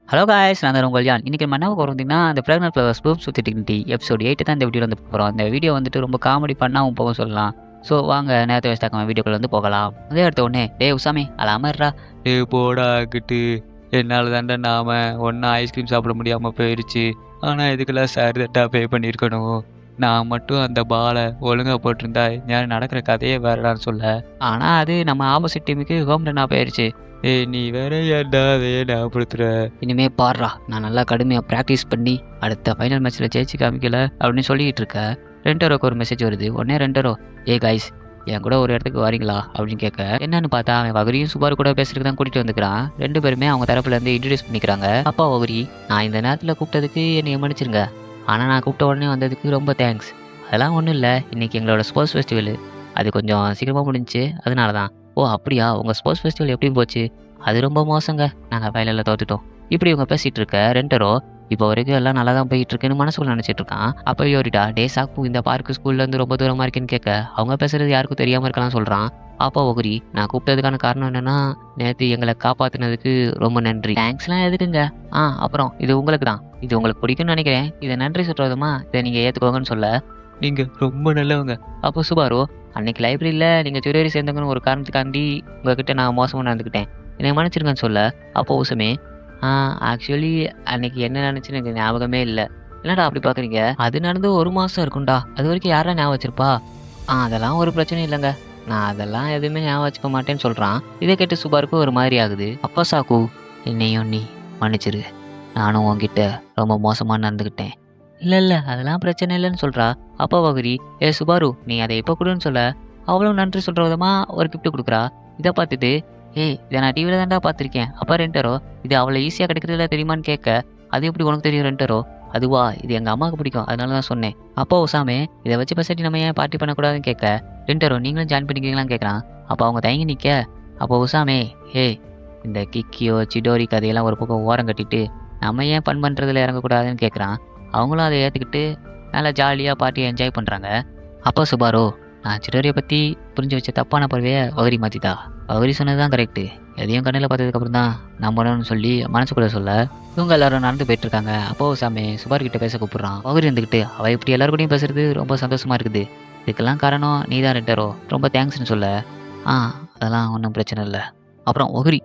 Hello guys, நான் தான் உங்கள் யான். இன்னைக்கு நம்ம என்ன பார்க்க போறோம்னா, அந்த pregnant flowers blooms with dignity episode 8 தான் இந்த வீடியோல வந்து பார்க்க போறோம். அந்த வீடியோ வந்துட்டு ரொம்ப காமெடி பண்ணாவும் போகும் சொல்லலாம். ஸோ வாங்க நேரத்தை வேஸ்ட் ஆக்காம வீடியோக்குள்ள வந்து போகலாம். அதே எடுத்த உடனே டேய் உசாமி அலாமர்ரா. டேய் போடா ஆகிட்டு என்னால் தாண்டா நாம ஒன்றா ஐஸ்கிரீம் சாப்பிட முடியாமல் போயிடுச்சு. ஆனால் இதுக்கெல்லாம் சார் தட்டா பே பண்ணியிருக்கணும். நான் மட்டும் அந்த பாலை ஒழுங்காக போட்டிருந்தா ஞான் நடக்கிற கதையே வேறடான்னு சொல்ல. ஆனால் அது நம்ம ஆப்போசிட் டீமுக்கு ஹோம் ரன்னாக போயிடுச்சு. ஏய் நீ வேற ஏன்டா அதையே ஞாபகப்படுத்துற? இனிமே பாடுறா, நான் நல்லா கடுமையாக ப்ராக்டிஸ் பண்ணி அடுத்த ஃபைனல் மேட்ச்சில் ஜெயிச்சு காமிக்கல அப்படின்னு சொல்லிக்கிட்டு இருக்க. ரெண்டரோக்கு ஒரு மெசேஜ் வருது. உடனே ரெண்டரோ ஏ காய்ஸ் என் கூட ஒரு இடத்துக்கு வரீங்களா அப்படின்னு கேட்க, என்னன்னு பார்த்தா அவன் வகரியும் சுபார் கூட பேசுறதுக்கு தான் கூட்டிட்டு வந்துக்கிறான். ரெண்டு பேருமே அவங்க தரப்புல இருந்து இன்ட்ரடியூஸ் பண்ணிக்கிறாங்க. அப்பா வகரி, நான் இந்த நேரத்தில் கூப்பிட்டதுக்கு என்னை மன்னிச்சிருங்க. ஆனால் நான் கூப்பிட்ட உடனே வந்ததுக்கு ரொம்ப தேங்க்ஸ். அதெல்லாம் ஒன்றும் இல்லை, இன்னைக்கு எங்களோட ஸ்போர்ட்ஸ் ஃபெஸ்டிவல் அது கொஞ்சம் சீக்கிரமாக முடிஞ்சுச்சு, அதனால தான். ஓ அப்படியா, உங்கள் ஸ்போர்ட்ஸ் ஃபெஸ்டிவல் எப்படி போச்சு? அது ரொம்ப மோசங்க, நாங்கள் ஃபைனலில் தோத்துட்டோம். இப்படி இவங்க பேசிகிட்டு இருக்க ரெண்டரோ இப்போ வரைக்கும் எல்லாம் நல்லா தான் போயிட்டு இருக்குன்னு மனசுக்குள்ள நினச்சிட்டு இருக்கான். அப்போ யோரிட்டா டே சாக்கு இந்த பார்க்கு ஸ்கூல்லேருந்து ரொம்ப தூரமாக இருக்குன்னு கேட்க, அவங்க பேசுறது யாருக்கும் தெரியாமல் இருக்கலாம் சொல்கிறான். அப்பா ஒகுரி, நான் கூப்பிட்டதுக்கான காரணம் என்னன்னா, நேற்று எங்களை காப்பாற்றினதுக்கு ரொம்ப நன்றி. தேங்க்ஸ்லாம் எதுக்குங்க? அப்புறம் இது உங்களுக்கு தான், இது உங்களுக்கு பிடிக்கும்னு நினைக்கிறேன். இதை நன்றி சொல்கிறதுமா இதை நீங்கள் ஏற்றுக்கோங்கன்னு சொல்ல, நீங்கள் ரொம்ப நல்லவங்க. அப்போ சுபாரோ, அன்னைக்கு லைப்ரரியில் நீங்கள் ஜுவல்லரி சேர்ந்தவங்கன்னு ஒரு காரணத்துக்காண்டி உங்ககிட்ட நான் மோசமாக நடந்துக்கிட்டேன், என்னை மன்னிச்சிருங்கன்னு சொல்ல. அப்போ உசமே, ஆக்சுவலி அன்னைக்கு என்ன நினச்சுன்னு எனக்கு ஞாபகமே இல்லை. என்னடா அப்படி பார்க்குறீங்க? அது நடந்து 1 மாதம் இருக்கும்டா, அது வரைக்கும் யாரா ஞாபகம் வச்சிருப்பா? அதெல்லாம் ஒரு பிரச்சனையும் இல்லைங்க, நான் அதெல்லாம் எதுவுமே ஞாபகம் வச்சுக்க மாட்டேன்னு சொல்கிறான். இதை கேட்டு சுபாருக்கு ஒரு மாதிரி ஆகுது. அப்பா சாக்கு, என்னையும் நீ மன்னிச்சிரு, நானும் உன்கிட்ட ரொம்ப மோசமாக நடந்துக்கிட்டேன். இல்லை அதெல்லாம் பிரச்சனை இல்லைன்னு சொல்கிறா. அப்பா வகுரி, ஏ சுபாரு நீ அதை இப்போ கொடுன்னு சொல்ல, அவ்வளோ நன்றி சொல்கிற விதமாக ஒரு கிஃப்ட் கொடுக்குறா. இதை பார்த்துட்டு, ஏய் இதை நான் டிவியில் தான்டா பார்த்துருக்கேன். அப்பா ரெண்டரோ, இது அவ்வளோ ஈஸியாக கிடைக்கிறதுல தெரியுமான்னு கேட்க, அது எப்படி உனக்கு தெரியும் ரெண்டரோ? அதுவா, இது எங்கள் அம்மாவுக்கு பிடிக்கும் அதனால தான் சொன்னேன். அப்பா உசாமே, இதை வச்சு பசட்டி நம்ம ஏன் பார்ட்டி பண்ணக்கூடாதுன்னு கேட்க, ரெண்டரோ நீங்களும் ஜாயின் பண்ணிக்கிறீங்களான்னு கேட்குறான். அப்போ அவங்க தயங்கி நிற்க, அப்போ உசாமே, ஏய் இந்த கிக்கியோ சிடோரி கதையெல்லாம் ஒரு பக்கம் ஓரம் கட்டிட்டு நம்ம ஏன் ஃபன் பண்ணுறதுல இறங்கக்கூடாதுன்னு கேட்குறான். அவங்களும் அதை ஏற்றுக்கிட்டு நல்லா ஜாலியாக பார்ட்டியை என்ஜாய் பண்ணுறாங்க. அப்பா சுபாரோ, நான் சிடோரியை பற்றி புரிஞ்சு வச்ச தப்பான பறவையை வகரி மாற்றிட்டா. வகரி சொன்னது தான் கரெக்டு, எதையும் கண்ணில் பார்த்ததுக்கப்புறம் தான் நான் பண்ணணும்னு சொல்லி மனசுக்குள்ளே சொல்ல, இவங்க எல்லாரும் நடந்து போயிட்டுருக்காங்க. அப்போ சாமி சுபார்கிட்ட பேச கூப்பிட்றான். வகரி இருந்துக்கிட்டு, அவள் இப்படி எல்லாரும் கூடயும் பேசுறது ரொம்ப சந்தோஷமாக இருக்குது, இதுக்கெல்லாம் காரணம் நீ தான் ரெண்டரோ, ரொம்ப தேங்க்ஸ்னு சொல்ல. அதெல்லாம் ஒன்றும் பிரச்சனை இல்லை. அப்புறம் வகரி,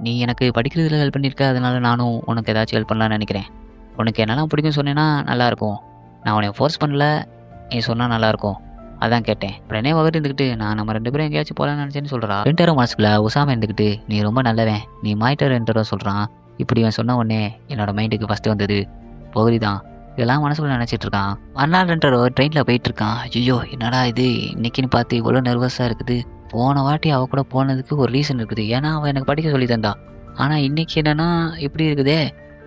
நீ எனக்கு படிக்கிறதுல ஹெல்ப் பண்ணியிருக்க, அதனால நானும் உனக்கு ஏதாச்சும் ஹெல்ப் பண்ணலான்னு நினைக்கிறேன். உனக்கு என்னெல்லாம் பிடிக்கும் சொன்னேன்னா நல்லாயிருக்கும், நான் உன்னை ஃபோர்ஸ் பண்ணல, நீ சொன்னால் நல்லாயிருக்கும், அதான் கேட்டேன். உடனே வகரி இருந்துக்கிட்டு, நான் நம்ம 2 பேரும் எங்கேயாச்சும் போகலான்னு நினச்சேன்னு சொல்கிறா. ரெண்டரோ மனசுக்குள்ள உசாம இருந்துக்கிட்டு, நீ ரொம்ப நல்லவன், நீ மாயிட்ட ரெண்டரோ சொல்கிறான். இப்படி அவன் சொன்ன உடனே என்னோட மைண்டுக்கு ஃபஸ்ட்டு வந்தது வகரி தான். இதெல்லாம் மனசுக்குள்ள நினச்சிட்டு இருக்கான். மறுநாள் ரெண்டரோ ட்ரெயினில் போயிட்டு இருக்கான். ஐயோ என்னடா இது இன்னைக்குன்னு பார்த்து இவ்வளோ நர்வஸாக இருக்குது. போன வாட்டி அவள் கூட போனதுக்கு ஒரு ரீசன் இருக்குது, ஏன்னா அவன் எனக்கு படிக்க சொல்லி தந்தா. ஆனால் இன்னைக்கு என்னன்னா இப்படி இருக்குதே,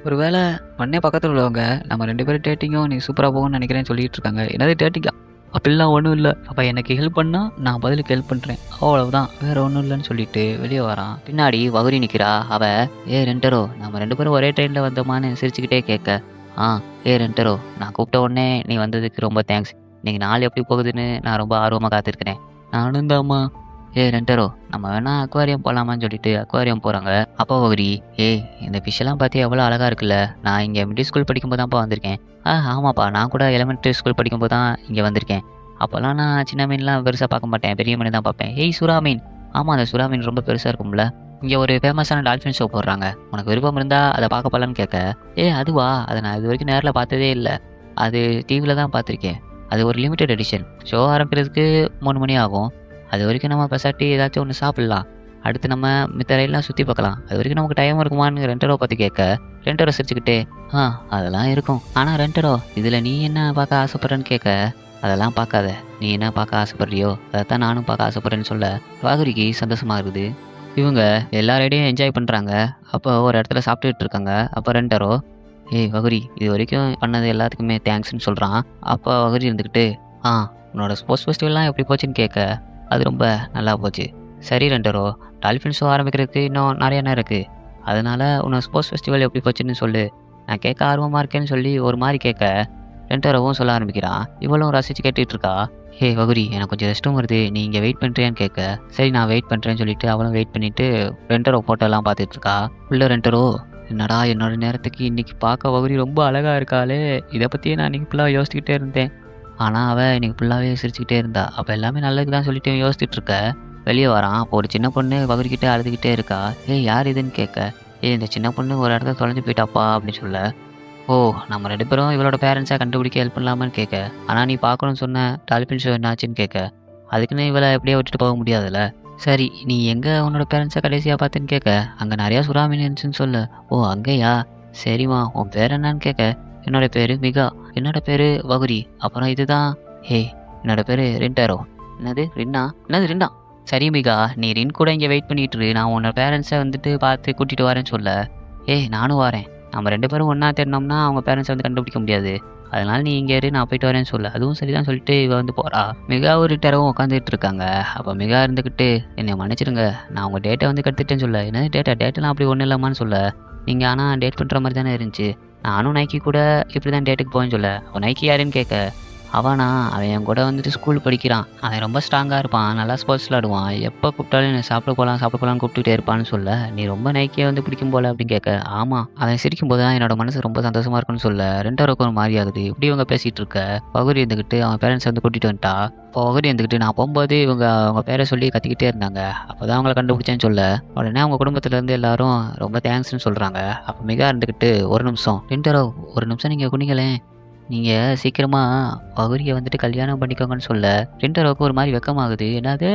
ஒரு வேளை உடனே பக்கத்தில் உள்ளவங்க நம்ம 2 பேரும் டேட்டிங்கும் நீ சூப்பராக போகும்னு நினைக்கிறேன்னு சொல்லிட்டு இருக்காங்க. என்னது டேட்டிங்கா? அப்படிலாம் ஒன்றும் இல்லை, அப்போ எனக்கு ஹெல்ப் பண்ணால் நான் பதிலுக்கு ஹெல்ப் பண்ணுறேன், அவ்வளவுதான், வேற ஒன்றும் இல்லைன்னு சொல்லிட்டு வெளியே வரான். பின்னாடி வகரி நிற்கிறா. ஏ ரெண்டரோ, நம்ம 2 பேரும் ஒரே ட்ரெயினில் வந்தோமான்னு சிரிச்சுக்கிட்டே கேட்க, ஏ ரெண்டரோ, நான் கூப்பிட்ட உடனே நீ வந்ததுக்கு ரொம்ப தேங்க்ஸ், இன்னைக்கு நாள் எப்படி போகுதுன்னு நான் ரொம்ப ஆர்வமாக காத்திருக்கிறேன். நானும் தாம்மா. ஏ ரெண்டரோ, நம்ம வேணா அக்வாரியம் போகலாமான்னு சொல்லிட்டு அக்வாரியம் போகிறாங்க. அப்பா வகரி, ஏய் இந்த ஃபிஷ்ஷெல்லாம் பார்த்து எவ்வளோ அழகாக இருக்குல்ல, நான் இங்கே மிடில் ஸ்கூல் படிக்கும்போது தான்ப்பா வந்திருக்கேன். ஆமாப்பா, நான் கூட எலிமெண்ட்ரி ஸ்கூல் படிக்கும்போது தான் இங்கே வந்திருக்கேன். அப்போல்லாம் நான் சின்ன மீன்லாம் பெருசாக பார்க்க மாட்டேன், பெரிய மீன் தான் பார்ப்பேன். ஏய் சுறா மீன், ஆமாம் அந்த சுறா மீன் ரொம்ப பெருசாக இருக்கும்ல, இங்கே ஒரு ஃபேமஸான டால்ஃபின் ஷோ போடுறாங்க, உனக்கு விருப்பம் இருந்தால் அதை பார்க்க போகலான்னு கேட்க, அதுவா, அதை நான் இது வரைக்கும் நேரில் பார்த்ததே இல்லை, அது டிவியில் தான் பார்த்துருக்கேன், அது ஒரு லிமிடெட் எடிஷன், ஷோ ஆரம்பிக்கிறதுக்கு 3 மணி ஆகும், அது வரைக்கும் நம்ம பெசாட்டி ஏதாச்சும் ஒன்று சாப்பிட்லாம், அடுத்து நம்ம மித்த ரயிலாம் சுற்றி பார்க்கலாம், அது வரைக்கும் நமக்கு டைம் இருக்குமான்னு ரெண்டரோ பார்த்து கேட்க, ரெண்டரோ சிரிச்சுக்கிட்டே, அதெல்லாம் இருக்கும், ஆனால் ரெண்டரோ இதில் நீ என்ன பார்க்க ஆசைப்படுறேன்னு கேட்க, அதெல்லாம் பார்க்காத, நீ என்ன பார்க்க ஆசைப்படுறியோ அதைத்தான் நானும் பார்க்க ஆசைப்படுறேன்னு சொல்ல, வாகுரிக்கு சந்தோஷமாக இருக்குது. இவங்க எல்லா ரைடையும் என்ஜாய் பண்ணுறாங்க. அப்போ ஒரு இடத்துல சாப்பிட்டுட்டு இருக்காங்க. அப்போ ரெண்டரோ, ஏய் வகுரி, இது வரைக்கும் பண்ணது எல்லாத்துக்குமே தேங்க்ஸ்ன்னு சொல்கிறான். அப்போ வகுரி இருந்துக்கிட்டு, உன்னோட ஸ்போர்ட்ஸ் ஃபெஸ்டிவல்லாம் எப்படி போச்சுன்னு கேட்க, அது ரொம்ப நல்லா போச்சு. சரி ரெண்டரோ, டால்ஃபின் ஷோ ஆரம்பிக்கிறதுக்கு இன்னும் நிறைய நேரம் இருக்குது, அதனால உன்னோட ஸ்போர்ட்ஸ் ஃபெஸ்டிவல் எப்படி போச்சுன்னு சொல்லு, நான் கேட்க ஆர்வமாக இருக்கேன்னு சொல்லி ஒரு மாதிரி கேட்க, ரெண்டரோவும் சொல்ல ஆரம்பிக்கிறான். இவளும் ரசித்து கேட்டுட்டு இருக்கா. ஹே வகுரி, எனக்கு கொஞ்சம் ரெஸ்ட்டும் வருது, நீ இங்கே வெயிட் பண்ணுறியான்னு கேட்க, சரி நான் வெயிட் பண்ணுறேன்னு சொல்லிட்டு அவளும் வெயிட் பண்ணிவிட்டு ரெண்டரோ ஃபோட்டோலாம் பார்த்துட்டு இருக்கா. உள்ள ரெண்டரோ, என்னடா என்னோட நேரத்துக்கு இன்னைக்கு பார்க்க வகுரி ரொம்ப அழகா இருக்காளே, இதை பற்றியே நான் இன்னைக்கு ஃபுல்லாக யோசிச்சுக்கிட்டே இருந்தேன். ஆனால் அவள் இன்னைக்கு ஃபுல்லாகவே சிரிச்சுக்கிட்டே இருந்தா. அப்போ எல்லாமே நல்லதுக்கு தான் சொல்லிட்டு யோசிச்சுட்டு இருக்க. வெளியே வரான். அப்போ ஒரு சின்ன பொண்ணு வகுரிக்கிட்டே அழுதுகிட்டே இருக்கா. ஏய் யார் இதுன்னு கேட்க. இந்த சின்ன பொண்ணு ஒரு இடத்துல தொலைஞ்சு போயிட்டாப்பா அப்படின்னு சொல்ல. ஓ, நம்ம 2 பேரும் இவளோட பேரண்ட்ஸை கண்டுபிடிக்க ஹெல்ப் பண்ணலாமான்னு கேட்க. ஆனால் நீ பார்க்கணும்னு சொன்ன டால்ஃபின் ஷோ என்னாச்சுன்னு கேட்க. அதுக்குன்னு இவளை எப்படியே விட்டுட்டு போக முடியாதுல்ல. சரி, நீ எங்கே உன்னோட பேரண்ட்ஸை கடைசியாக பார்த்துன்னு கேட்க. அங்கே நிறையா சுறாமீன் இருந்துச்சுன்னு சொல்லு. ஓ அங்கேயா, சரிம்மா உன் பேர் என்னன்னு கேட்க. என்னோட பேர் மிகா. என்னோட பேர் வகுரி. அப்புறம் இதுதான். ஹே, என்னோட பேர் ரின்டாரோ. என்னது ரின்னா? என்னது ரின்னா? சரி மிகா, நீ ரின் கூட இங்கே வெயிட் பண்ணிட்டு இரு. நான் உன்னோட பேரண்ட்ஸை வந்துட்டு பார்த்து கூட்டிகிட்டு வரேன்னு சொல்ல. ஏய் நானும் வரேன். நம்ம 2 பேரும் ஒன்றா தேடினோம்னா அவங்க பேரண்ட்ஸை வந்து கண்டுபிடிக்க முடியாது. அதனால நீ இங்கே இரு, நான் போயிட்டு வரேன்னு சொல்ல. அதுவும் சரிதான் சொல்லிட்டு இவ வந்து போகிறா. மிகாவும் ரிட்டாரும் உட்காந்துட்டு இருக்காங்க. அப்போ மிகா இருந்துக்கிட்டு என்னை மன்னிச்சிடுங்க, நான் உங்கள் டேட்டை வந்து கற்றுட்டேன்னு சொல்ல. என்னது டேட்டெல்லாம் அப்படி ஒன்றும் இல்லாமான்னு சொல்ல. நீங்கள் ஆனால் டேட் பண்ணுற மாதிரி தானே இருந்துச்சு. நானும் நைக்கி கூட இப்படி தான் டேட்டுக்கு போவேன்னு சொல்ல. அவன் நைக்கி யாருன்னு கேட்க. அவனா, அவன் என் கூட வந்துட்டு ஸ்கூல் படிக்கிறான். அவன் ரொம்ப ஸ்ட்ராங்காக இருப்பான், நல்லா ஸ்போர்ட்ஸ் விளாடுவான். எப்போ கூப்பிட்டாலும் என்னை சாப்பிட போகலான்னு கூப்பிட்டுட்டே இருப்பான்னு சொல்ல. நீ ரொம்ப நைக்கியை வந்து பிடிக்கும் போல அப்படின்னு கேட்க. ஆமாம், அவன் சிரிக்கும் போது தான் என்னோட மனசு ரொம்ப சந்தோஷமா இருக்குன்னு சொல்ல. ரெண்டாவது ஒரு மாதிரி ஆகுது. இப்படி இவங்க பேசிகிட்டு இருக்க. பகுதி இருந்துக்கிட்டு அவன் பேரண்ட்ஸ் வந்து கூட்டிகிட்டு வந்துட்டா. இப்போ பகுதி இருந்துக்கிட்டு நான் போகும்போது இவங்க அவங்க பேரை சொல்லி கத்திக்கிட்டே இருந்தாங்க. அப்போ தான் அவங்கள கண்டுபிடிச்சேன்னு சொல்ல. உடனே அவங்க குடும்பத்துலேருந்து எல்லாரும் ரொம்ப தேங்க்ஸ்ன்னு சொல்கிறாங்க. அப்போ மிக இருந்துக்கிட்டு ஒரு நிமிஷம் ரெண்டரோ, ஒரு நிமிஷம் நீங்கள் குனிங்களேன். நீங்கள் சீக்கிரமாக வகுரியை வந்துட்டு கல்யாணம் பண்ணிக்கோங்கன்னு சொல்ல. ரின்டரோவுக்கு ஒரு மாதிரி வெக்கமாகுது. என்னது,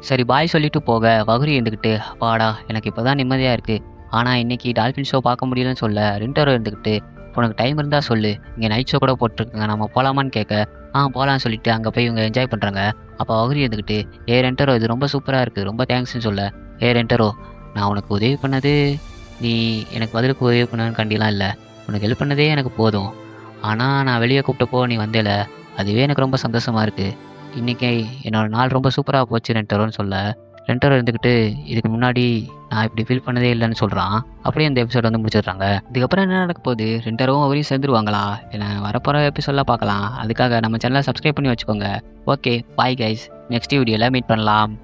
சரி பாய் சொல்லிட்டு போக. வகுரி இருந்துக்கிட்டு பாடா எனக்கு இப்போ தான் நிம்மதியாக இருக்குது. ஆனால் இன்னைக்கு டால்ஃபின் ஷோ பார்க்க முடியலன்னு சொல்ல. ரின்டரோ இருந்துக்கிட்டு உனக்கு டைம் இருந்தால் சொல்லு, இங்கே நைட் ஷோ கூட போட்டிருக்குங்க, நம்ம போகலாமான்னு கேட்க. போகலான்னு சொல்லிட்டு அங்கே போய் இவங்க என்ஜாய் பண்ணுறாங்க. அப்போ வகுரி இருந்துக்கிட்டு ரென்டரோ இது ரொம்ப சூப்பராக இருக்குது, ரொம்ப தேங்க்ஸ்ன்னு சொல்ல. ரென்டரோ, நான் உனக்கு உதவி பண்ணது நீ எனக்கு பதிலுக்கு உதவி பண்ணன்னு கண்டிலாம் இல்லை, உனக்கு ஹெல்ப் பண்ணதே எனக்கு போதும். ஆனால் நான் வெளியே கூப்பிட்டப்போ நீ வந்தேல, அதுவே எனக்கு ரொம்ப சந்தோஷமாக இருக்குது. இன்றைக்கி என்னோடய நாள் ரொம்ப சூப்பராக போச்சு ரென்டரோன்னு சொல்ல. ரென்டரோ இருந்துக்கிட்டு இதுக்கு முன்னாடி நான் இப்படி ஃபீல் பண்ணதே இல்லைன்னு சொல்கிறான். அப்படியே இந்த எபிசோட் வந்து முடிச்சிடுறாங்க. இதுக்கப்புறம் என்ன நடக்க போகுது, ரென்டரோவும் அவரையும் சேர்ந்துருவாங்களா இல்லை வரப்போகிற எபிசோடெலாம் பார்க்கலாம். அதுக்காக நம்ம சேனலை சப்ஸ்கிரைப் பண்ணி வச்சுக்கோங்க. ஓகே பாய் கைஸ், நெக்ஸ்ட் வீடியோவில் மீட் பண்ணலாம்.